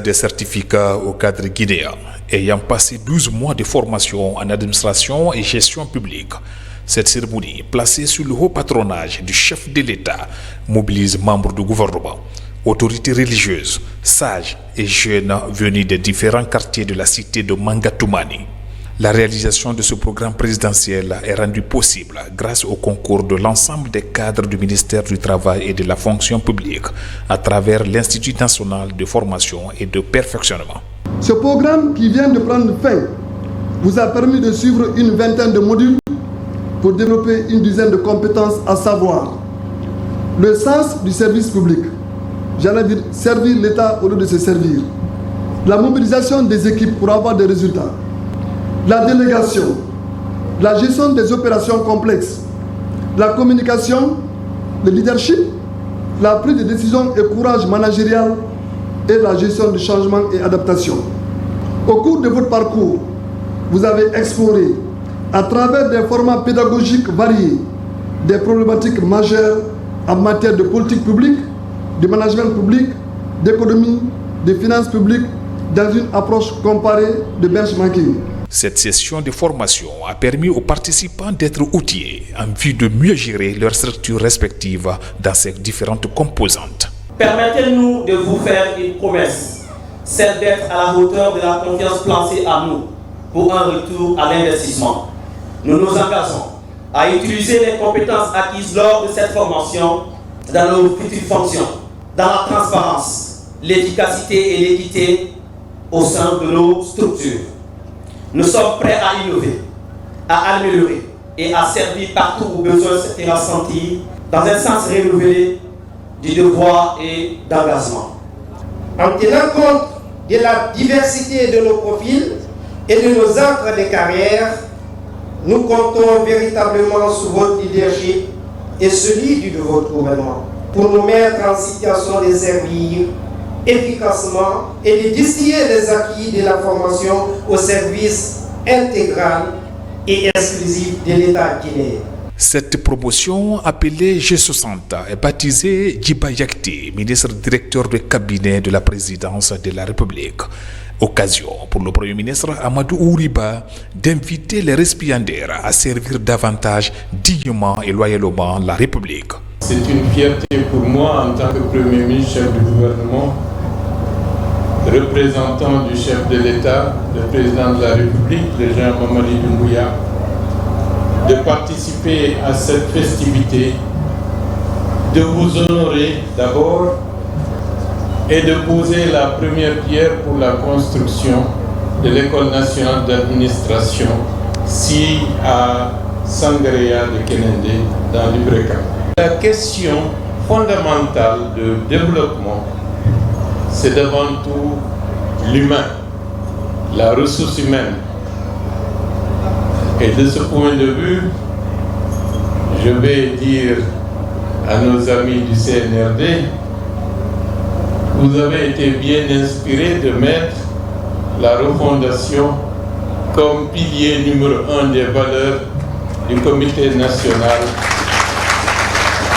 des certificats aux cadres guinéens ayant passé 12 mois de formation en administration et gestion publique. Cette cérémonie, placée sous le haut patronage du chef de l'État, mobilise membres du gouvernement, autorités religieuses, sages et jeunes venus des différents quartiers de la cité de Mangatoumani. La réalisation de ce programme présidentiel est rendue possible grâce au concours de l'ensemble des cadres du ministère du Travail et de la fonction publique à travers l'Institut national de formation et de perfectionnement. Ce programme qui vient de prendre fin vous a permis de suivre une vingtaine de modules pour développer une dizaine de compétences, à savoir le sens du service public, j'allais dire servir l'État au lieu de se servir, la mobilisation des équipes pour avoir des résultats, la délégation, la gestion des opérations complexes, la communication, le leadership, la prise de décision et courage managérial et la gestion du changement et adaptation. Au cours de votre parcours, vous avez exploré, à travers des formats pédagogiques variés, des problématiques majeures en matière de politique publique, de management public, d'économie, de finances publiques, dans une approche comparée de benchmarking. Cette session de formation a permis aux participants d'être outillés en vue de mieux gérer leurs structures respectives dans ces différentes composantes. Permettez-nous de vous faire une promesse, celle d'être à la hauteur de la confiance placée à nous pour un retour à l'investissement. Nous nous engageons à utiliser les compétences acquises lors de cette formation dans nos futures fonctions, dans la transparence, l'efficacité et l'équité au sein de nos structures. Nous sommes prêts à innover, à améliorer et à servir partout où besoin s'est ressenti dans un sens renouvelé du devoir et d'engagement. En tenant compte de la diversité de nos profils et de nos encres de carrière, nous comptons véritablement sur votre leadership et celui de votre gouvernement pour nous mettre en situation de servir efficacement et de distiller les acquis de la formation au service intégral et exclusif de l'État guinéen. Cette promotion, appelée G60, est baptisée Djiba Yakte, ministre directeur de cabinet de la présidence de la République. Occasion pour le Premier ministre Amadou Ouriba d'inviter les récipiendaires à servir davantage dignement et loyalement la République. C'est une fierté pour moi en tant que Premier ministre, chef du gouvernement, représentant du chef de l'État, le président de la République, le général Mamadi Doumbouya, de participer à cette festivité, de vous honorer d'abord et de poser la première pierre pour la construction de l'École nationale d'administration, SI à Sangaréa de Kénendé, dans l'Ibreka. La question fondamentale de développement, c'est avant tout l'humain, la ressource humaine. Et de ce point de vue, je vais dire à nos amis du CNRD, vous avez été bien inspirés de mettre la refondation comme pilier numéro 1 des valeurs du Comité national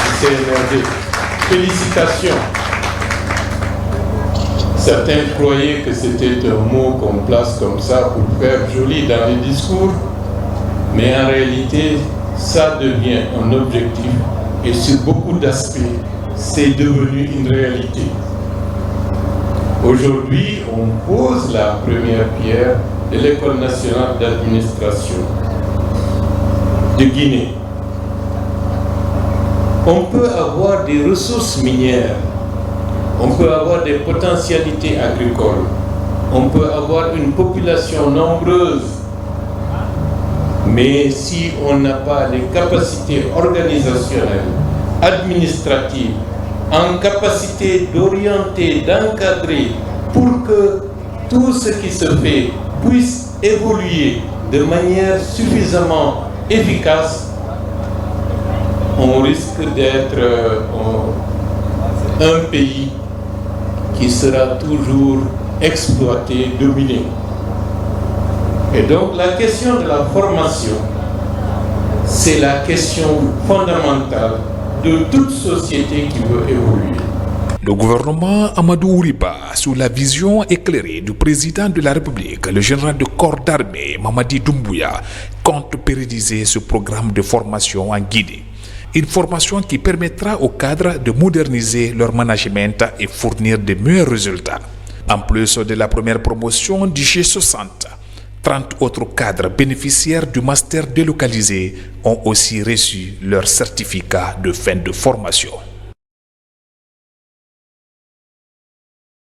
du CNRD. Félicitations. Certains croyaient que c'était un mot qu'on place comme ça pour faire joli dans les discours, mais en réalité, ça devient un objectif et sur beaucoup d'aspects, c'est devenu une réalité. Aujourd'hui, on pose la première pierre de l'École nationale d'administration de Guinée. On peut avoir des ressources minières, on peut avoir des potentialités agricoles, on peut avoir une population nombreuse, mais si on n'a pas les capacités organisationnelles, administratives, en capacité d'orienter, d'encadrer pour que tout ce qui se fait puisse évoluer de manière suffisamment efficace, on risque d'être un pays qui sera toujours exploité, dominé. Et donc la question de la formation, c'est la question fondamentale de toute société qui veut évoluer. Le gouvernement Amadou Ouriba, sous la vision éclairée du président de la République, le général de corps d'armée Mamadi Doumbouya, compte pérenniser ce programme de formation en Guinée. Une formation qui permettra aux cadres de moderniser leur management et fournir de meilleurs résultats. En plus de la première promotion du G60, 30 autres cadres bénéficiaires du master délocalisé ont aussi reçu leur certificat de fin de formation.